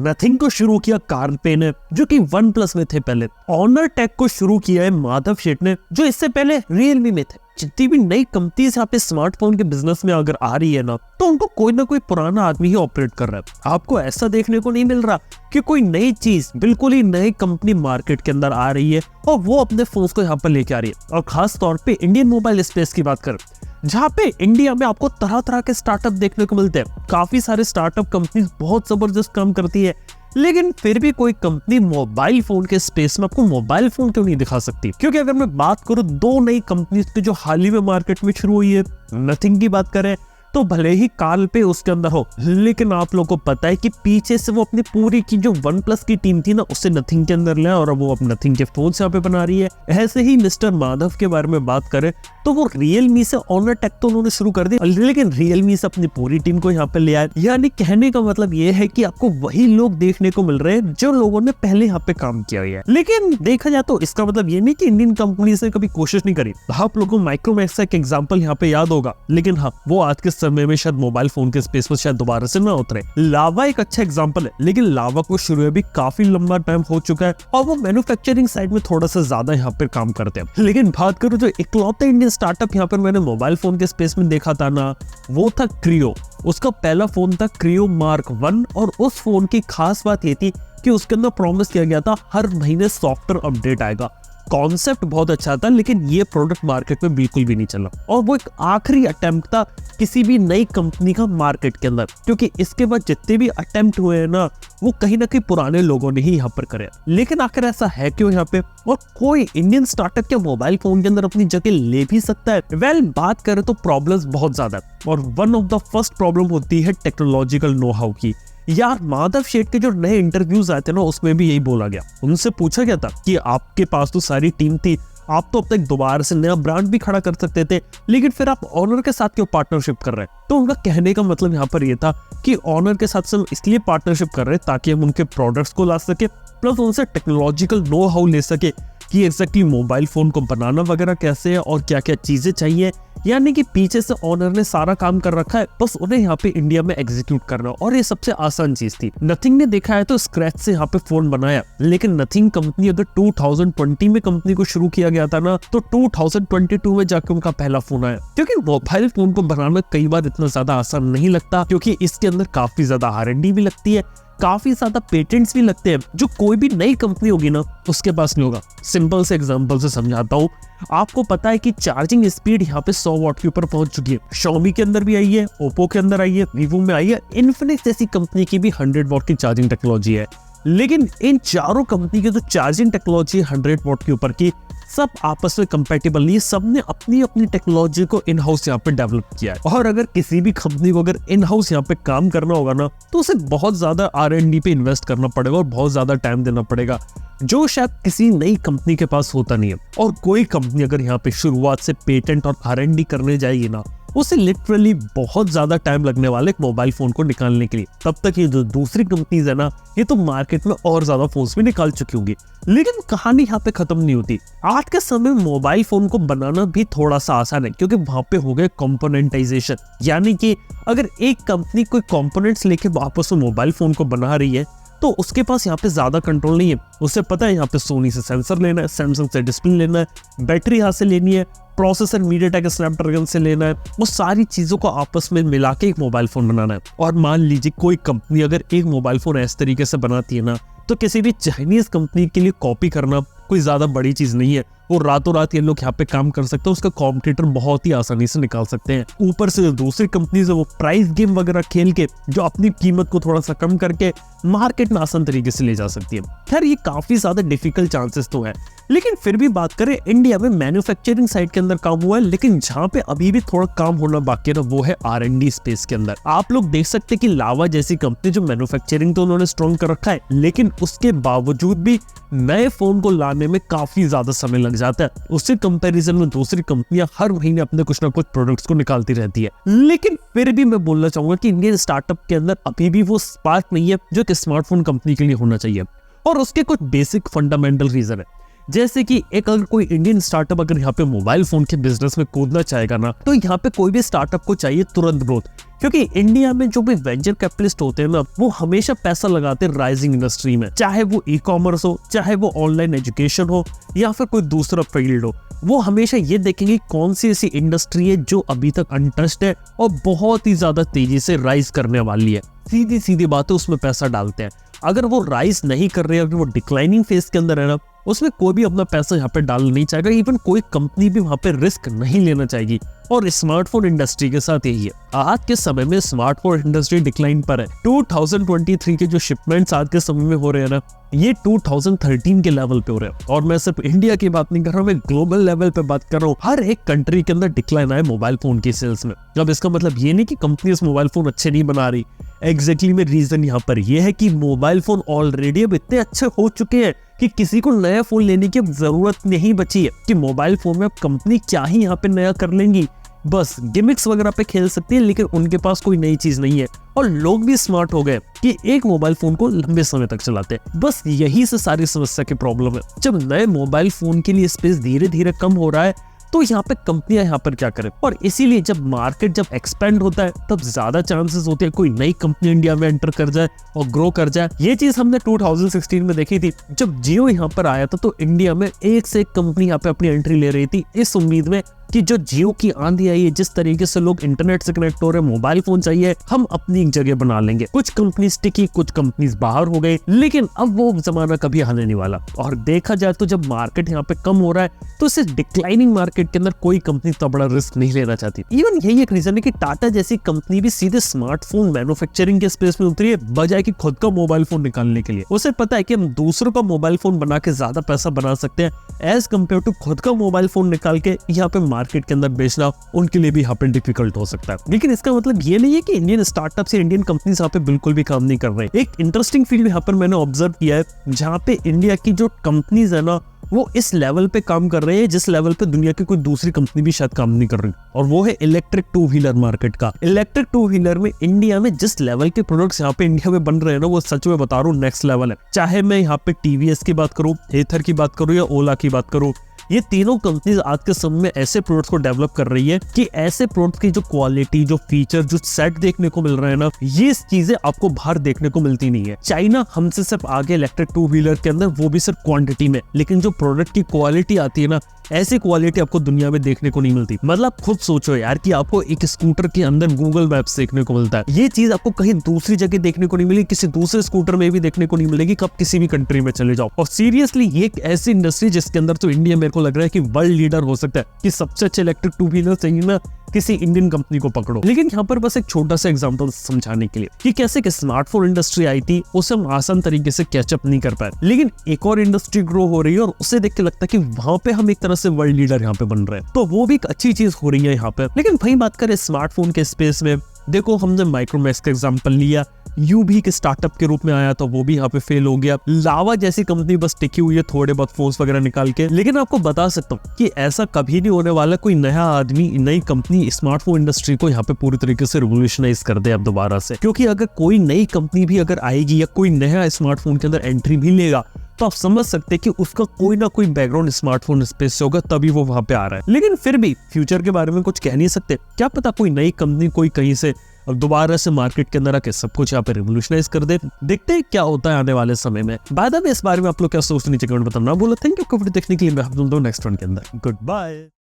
Nothing को शुरू किया कार्ल पे ने, जो कि वन प्लस में थे पहले। ऑनर टेक को शुरू किया है माधव शेठ ने, जो इससे पहले रियलमी में थे। जितनी भी नई कंपनीज यहाँ पे स्मार्टफोन के बिजनेस में अगर आ रही है ना, तो उनको कोई ना कोई पुराना आदमी ही ऑपरेट कर रहा है। आपको ऐसा देखने को नहीं मिल रहा कि कोई नई चीज, बिल्कुल ही नई कंपनी मार्केट के अंदर आ रही है और वो अपने फोन को यहाँ पर लेके आ रही है। और खास तौर पे इंडियन मोबाइल स्पेस की बात करें, जहाँ पे इंडिया में आपको तरह तरह के स्टार्टअप देखने को मिलते हैं। काफी सारे स्टार्टअप कंपनीज बहुत जबरदस्त काम करती है, लेकिन फिर भी कोई कंपनी मोबाइल फोन के स्पेस में आपको मोबाइल फोन क्यों नहीं दिखा सकती? क्योंकि अगर मैं बात करूं दो नई कंपनीज की जो हाल ही में मार्केट में शुरू हुई है, नथिंग की बात करें तो भले ही कार्ल पे उसके अंदर हो, लेकिन आप लोगों को पता है कि पीछे से वो अपनी पूरी की जो वन प्लस की टीम थी ना, उससे नथिंग के अंदर लाया और अब वो अब नथिंग के फोन यहाँ पे बना रही है। ऐसे ही मिस्टर माधव के बारे में बात करें तो वो रियलमी से ऑनर टेक तो उन्होंने शुरू कर दिया, लेकिन रियलमी से अपनी पूरी टीम को यहाँ पे ले आए। यानी कहने का मतलब ये है कि आपको वही लोग देखने को मिल रहे हैं जो लोगों ने पहले यहाँ पे काम किया है। लेकिन देखा जाए तो इसका मतलब ये नहीं कि इंडियन कंपनी से कभी कोशिश नहीं करी। आप लोगों को माइक्रोमैक्स का एक एग्जाम्पल यहाँ पे याद होगा, लेकिन हाँ, वो आज के समय में शायद मोबाइल फोन के स्पेस में शायद दोबारा से ना उतरे। लावा एक अच्छा एग्जांपल है, लेकिन लावा को शुरू में भी काफी लंबा टाइम हो चुका है और वो मैन्युफैक्चरिंग साइड में थोड़ा सा ज्यादा यहाँ पे काम करते हैं। लेकिन बात करूं जो इकलौते इंडियन स्टार्टअप यहाँ पर मैंने मोबाइल फोन के स्पेस में देखा था ना, वो था क्रियो। उसका पहला फोन था क्रियो मार्क 1 और उस फोन की खास बात ये थी कि उसके अंदर प्रॉमिस किया गया था हर महीने सॉफ्टवेयर अपडेट आएगा। कॉन्सेप्ट बहुत अच्छा था, लेकिन ये प्रोडक्ट मार्केट में बिल्कुल भी नहीं चला और वो एक आखिरी अटेम्प्ट था किसी भी नई कंपनी का मार्केट के अंदर, क्योंकि इसके बाद जितने भी अटेम्प्ट हुए हैं ना, वो कहीं ना कहीं पुराने लोगों ने ही यहाँ पर करे। लेकिन आखिर ऐसा है क्यों यहाँ पे? और कोई इंडियन स्टार्टअप क्या मोबाइल फोन के अंदर अपनी जगह ले भी सकता है? वेल, बात करें तो प्रॉब्लम्स बहुत ज्यादा है और one of the first problem होती है टेक्नोलॉजिकल नो हाउ की। यार, माधव शेठ के जो नए इंटरव्यूज आए थे ना, उसमें भी यही बोला गया। उनसे पूछा गया था कि आपके पास तो सारी टीम थी, आप तो अब तक दोबारा से नया ब्रांड भी खड़ा कर सकते थे, लेकिन फिर आप ऑनर के साथ क्यों पार्टनरशिप कर रहे हैं? तो उनका कहने का मतलब यहाँ पर ये था कि ऑनर के साथ हम इसलिए पार्टनरशिप कर रहे हैं ताकि हम उनके प्रोडक्ट्स को ला सके, प्लस उनसे टेक्नोलॉजिकल नो हाउ ले सके कि एग्जैक्टली मोबाइल फोन को बनाना वगैरह कैसे है और क्या क्या चीजें चाहिए। यानी कि पीछे से ऑनर ने सारा काम कर रखा है, बस उन्हें यहाँ पे इंडिया में एग्जीक्यूट करना, और ये सबसे आसान चीज थी। नथिंग ने देखा है तो स्क्रैच से यहाँ पे फोन बनाया, लेकिन नथिंग कंपनी अगर 2020 में कंपनी को शुरू किया गया था ना, तो 2022 में जाके उनका पहला फोन आया। क्योंकि मोबाइल फोन को बनाना कई बार इतना ज्यादा आसान नहीं लगता, क्योंकि इसके अंदर काफी ज्यादा R&D भी लगती है, काफी ज्यादा पेटेंट्स भी लगते हैं, जो कोई भी नई कंपनी होगी ना उसके पास नहीं होगा। सिंपल से एग्जांपल से समझाता हूँ। आपको पता है कि चार्जिंग स्पीड यहाँ पे 100 वॉट के ऊपर पहुंच चुकी है। Xiaomi के अंदर भी आई है, Oppo के अंदर आई है, Vivo में आई है, Infinix जैसी कंपनी की भी 100 वॉट की चार्जिंग टेक्नोलॉजी है। लेकिन इन चारों कंपनी की जो चार्जिंग टेक्नोलॉजी 100 वॉट के ऊपर की, सब आपस में कंपैटिबल नहीं है। सबने अपनी अपनी टेक्नोलॉजी को इन हाउस यहाँ पे डेवलप किया है। और अगर किसी भी कंपनी को अगर इन हाउस यहाँ पे काम करना होगा ना, तो उसे बहुत ज्यादा R&D पे इन्वेस्ट करना पड़ेगा और बहुत ज्यादा टाइम देना पड़ेगा, जो शायद किसी नई कंपनी के पास होता नहीं है। और कोई कंपनी अगर यहाँ पे शुरुआत से पेटेंट और R&D करने जाएगी ना, उसे लिटरली बहुत ज्यादा टाइम लगने वाला एक मोबाइल फोन को निकालने के लिए। तब तक ये जो दूसरी कंपनीज है ना, ये तो मार्केट में और ज्यादा फोन्स भी निकाल चुकी होंगी। लेकिन कहानी यहाँ पे खत्म नहीं होती। आज के समय में मोबाइल फोन को बनाना भी थोड़ा सा आसान है, क्योंकि वहां पे हो गए कंपोनेंटाइजेशन। यानी कि अगर एक कंपनी कोई कंपोनेंट्स लेके वापस मोबाइल फोन को बना रही है, तो उसके पास यहाँ पे ज्यादा कंट्रोल नहीं है। उसे पता है यहाँ पे सोनी से सेंसर लेना है, सैमसंग से डिस्प्ले लेना है, बैटरी यहाँ से लेनी है, प्रोसेसर मीडियाटेक स्नैपड्रैगन से लेना है, वो सारी चीजों को आपस में मिला के एक मोबाइल फोन बनाना है। और मान लीजिए कोई कंपनी अगर एक मोबाइल फोन इस तरीके से बनाती है ना, तो किसी भी चाइनीज कंपनी के लिए कॉपी करना कोई ज्यादा बड़ी चीज नहीं है। वो रातों रात ये लोग यहाँ पे काम कर सकते हैं, उसका कॉम्पिटिटर बहुत ही आसानी से निकाल सकते हैं। ऊपर से दूसरी कंपनी से वो प्राइस गेम वगैरह खेल के जो अपनी कीमत को थोड़ा सा कम करके मार्केट में आसान तरीके से ले जा सकती है। खैर, ये काफी ज्यादा डिफिकल्ट चांसेस तो है, लेकिन फिर भी बात करें, इंडिया में मैन्युफैक्चरिंग साइड के अंदर काम हुआ है, लेकिन जहाँ पे अभी भी थोड़ा काम होना बाकी है ना, वो है R&D स्पेस के अंदर। आप लोग देख सकते हैं कि लावा जैसी कंपनी जो मैन्युफैक्चरिंग तो उन्होंने स्ट्रॉन्ग कर रखा है, लेकिन उसके बावजूद भी नए फोन को लाने में काफी ज्यादा समय लग जाता है। उससे कंपैरिजन में दूसरी कंपनियां हर महीने अपने कुछ ना कुछ प्रोडक्ट्स को निकालती रहती है। लेकिन फिर भी मैं बोलना चाहूंगा कि इंडियन स्टार्टअप के अंदर अभी भी वो स्पार्क नहीं है जो कि स्मार्टफोन कंपनी के लिए होना चाहिए, और उसके कुछ बेसिक फंडामेंटल रीजन है। जैसे कि एक अगर कोई इंडियन स्टार्टअप अगर यहाँ पे मोबाइल फोन के बिजनेस में कूदना चाहेगा ना, तो यहाँ पे कोई भी स्टार्टअप को चाहिए तुरंत ग्रोथ, क्योंकि इंडिया में जो भी वेंचर कैपिटलिस्ट होते हैं ना, वो हमेशा पैसा लगाते हैं राइजिंग इंडस्ट्री में, चाहे वो ई कॉमर्स हो, चाहे वो ऑनलाइन एजुकेशन हो, या फिर कोई दूसरा फील्ड हो। वो हमेशा ये देखेंगे कौन सी ऐसी इंडस्ट्री है जो अभी तक अनटच्ड है और बहुत ही ज्यादा तेजी से राइज करने वाली है। सीधी सीधी बातें उसमें पैसा डालते हैं। अगर वो राइज नहीं कर रहे हैं, अगर वो डिक्लाइनिंग फेज के अंदर है ना, उसमें कोई भी अपना पैसा यहाँ पे डालना नहीं चाहेगा। इवन कोई कंपनी भी वहां पे रिस्क नहीं लेना चाहेगी। और स्मार्टफोन इंडस्ट्री के साथ यही है। आज के समय में स्मार्टफोन इंडस्ट्री डिक्लाइन पर है। 2023 के जो शिपमेंट्स आज के समय में हो रहे हैं ना, ये 2013 के लेवल पे हो रहे हैं। और मैं सिर्फ इंडिया की बात नहीं कर रहा हूँ, मैं ग्लोबल लेवल पे बात कर रहा हूँ। हर एक कंट्री के अंदर डिक्लाइन आया मोबाइल फोन की सेल्स में। अब इसका मतलब ये नहीं कि कंपनीज मोबाइल फोन अच्छे नहीं बना रही। एग्जैक्टली में रीजन यहाँ पर यह है कि मोबाइल फोन ऑलरेडी अब इतने अच्छे हो चुके हैं कि किसी को नया फोन लेने की अब जरूरत नहीं बची है कि मोबाइल फोन में अब कंपनी क्या ही यहाँ पे नया कर लेंगी। बस गिमिक्स वगैरह पे खेल सकती है, लेकिन उनके पास कोई नई चीज नहीं है। और लोग भी स्मार्ट हो गए कि एक मोबाइल फोन को लंबे समय तक चलाते हैं। बस यही से सारी समस्या की प्रॉब्लम है। जब नए मोबाइल फोन के लिए स्पेस धीरे धीरे कम हो रहा है, तो यहाँ पे कंपनियां यहाँ पर क्या करें। और इसीलिए जब मार्केट जब एक्सपेंड होता है, तब ज्यादा चांसेस होते हैं कोई नई कंपनी इंडिया में एंटर कर जाए और ग्रो कर जाए। ये चीज हमने 2016 में देखी थी। जब जियो यहाँ पर आया था, तो इंडिया में एक से एक कंपनी यहाँ पे अपनी एंट्री ले रही थी, इस उम्मीद में कि जो जियो की आंधी आई है, जिस तरीके से लोग इंटरनेट से कनेक्ट हो रहे हैं, मोबाइल फोन चाहिए, हम अपनी एक जगह बना लेंगे। कुछ कंपनीज टिकी, कुछ कंपनीज बाहर हो गई, लेकिन अब वो जमाना कभी आने नहीं वाला। और देखा जाए तो जब मार्केट यहाँ पे कम हो रहा है, तो इस डिक्लाइनिंग मार्केट के अंदर कोई कंपनी इतना बड़ा रिस्क नहीं लेना चाहती। इवन यही एक रीजन है कि टाटा जैसी कंपनी भी सीधे स्मार्टफोन मैन्युफैक्चरिंग के स्पेस में उतरी है, बजाय कि खुद का मोबाइल फोन निकालने के लिए। उसे पता है कि हम दूसरों का मोबाइल फोन बना के ज्यादा पैसा बना सकते हैं, एज कम्पेयर टू खुद का मोबाइल फोन निकाल के यहाँ पे मार्केट के अंदर बेचना उनके लिए भी यहाँ पे डिफिकल्ट हो सकता है। लेकिन इसका मतलब ये नहीं है कि इंडियन स्टार्टअप से इंडियन कंपनीज यहाँ पे बिल्कुल भी काम नहीं कर रहे। एक इंटरेस्टिंग फील्ड यहाँ पर मैंने ऑब्जर्व किया है, जहाँ पे इंडिया की जो कंपनीज है ना, वो इस लेवल पे काम कर रहे हैं जिस लेवल पे दुनिया की कोई दूसरी कंपनी भी शायद काम नहीं कर रही। और वो है इलेक्ट्रिक टू व्हीलर मार्केट का। इलेक्ट्रिक टू व्हीलर में इंडिया में जिस लेवल के प्रोडक्ट्स यहाँ पे इंडिया में बन रहे हैं ना, वो सच में बता रहा हूँ नेक्स्ट लेवल है। चाहे मैं यहाँ पे टीवीएस की बात करूँ, एथर की बात करूँ या ओला की बात करूँ, ये तीनों कंपनीज आज के समय में ऐसे प्रोडक्ट्स को डेवलप कर रही है कि ऐसे प्रोडक्ट्स की जो क्वालिटी, जो फीचर, जो सेट देखने को मिल रहे हैं ना, ये चीजें आपको बाहर देखने को मिलती नहीं है। चाइना हमसे सिर्फ आगे इलेक्ट्रिक टू व्हीलर के अंदर, वो भी सिर्फ क्वांटिटी में, लेकिन जो प्रोडक्ट की क्वालिटी आती है ना, ऐसी क्वालिटी आपको दुनिया में देखने को नहीं मिलती। मतलब खुद सोचो यार कि आपको एक स्कूटर के अंदर गूगल मैप्स देखने को मिलता है, ये चीज आपको कहीं दूसरी जगह देखने को नहीं मिली, किसी दूसरे स्कूटर में भी देखने को नहीं मिलेगी, कब किसी भी कंट्री में चले जाओ। और सीरियसली ये एक ऐसी इंडस्ट्री जिसके अंदर तो इंडिया मेरे को लग रहा है कि वर्ल्ड लीडर हो सकता है, कि सबसे अच्छे इलेक्ट्रिक टू व्हीलर चाहिए ना, किसी इंडियन कंपनी को पकड़ो। लेकिन यहाँ पर बस एक छोटा सा एग्जांपल समझाने के लिए कि कैसे कि स्मार्टफोन इंडस्ट्री आई थी, उसे हम आसान तरीके से कैचअप नहीं कर पाए, लेकिन एक और इंडस्ट्री ग्रो हो रही है और उसे देख के लगता है कि वहां पे हम एक तरह से वर्ल्ड लीडर यहाँ पे बन रहे हैं। तो वो भी एक अच्छी चीज हो रही है यहाँ पे। लेकिन वही बात करें स्मार्टफोन के स्पेस में, देखो हमने माइक्रोमैक्स का एग्जांपल लिया, यू भी के स्टार्टअप के रूप में आया था, वो भी यहाँ पे फेल हो गया। लावा जैसी कंपनी बस टिकी हुई है थोड़े बहुत फोन्स वगैरह निकाल के। लेकिन आपको बता सकता हूँ कि ऐसा कभी नहीं होने वाला कोई नया आदमी, नई कंपनी स्मार्टफोन इंडस्ट्री को यहाँ पे पूरी तरीके से रिवोल्यूशनाइज कर दे अब दोबारा से। क्योंकि अगर कोई नई कंपनी भी अगर आएगी या कोई नया स्मार्टफोन के अंदर एंट्री भी लेगा, तो आप समझ सकते हैं कि उसका कोई ना कोई बैकग्राउंड स्मार्टफोन स्पेस से होगा, तभी वो वहां पे आ रहा है। लेकिन फिर भी फ्यूचर के बारे में कुछ कह नहीं सकते। क्या पता कोई नई कंपनी कोई कहीं से दोबारा से मार्केट के अंदर आके सब कुछ यहाँ पे रिवोल्यूशनाइज कर दे। देखते हैं क्या होता है आने वाले समय में। बाय द वे इस बारे में आप लोग क्या सोचते नीचे कमेंट बताना भूलो। थैंक यू देखने के लिए। मैं आप दोनों नेक्स्ट वन के अंदर। Good bye.